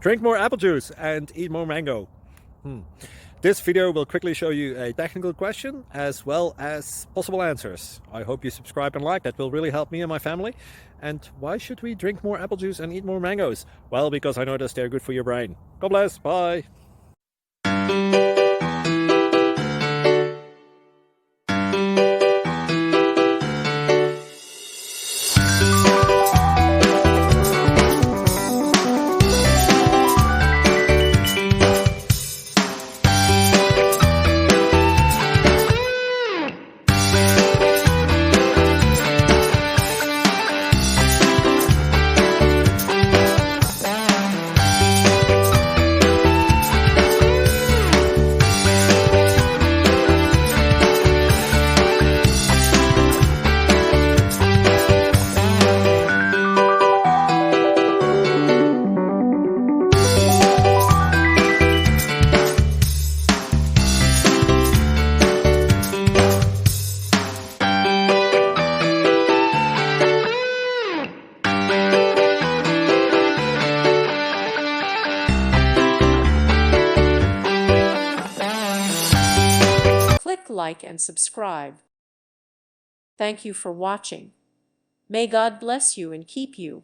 Drink more apple juice and eat more mango. This video will quickly show you a technical question as well as possible answers. I hope you subscribe and like, that will really help me and my family. And why should we drink more apple juice and eat more mangoes? Well, because I noticed they're good for your brain. God bless, bye. Click like and subscribe. Thank you for watching. May God bless you and keep you.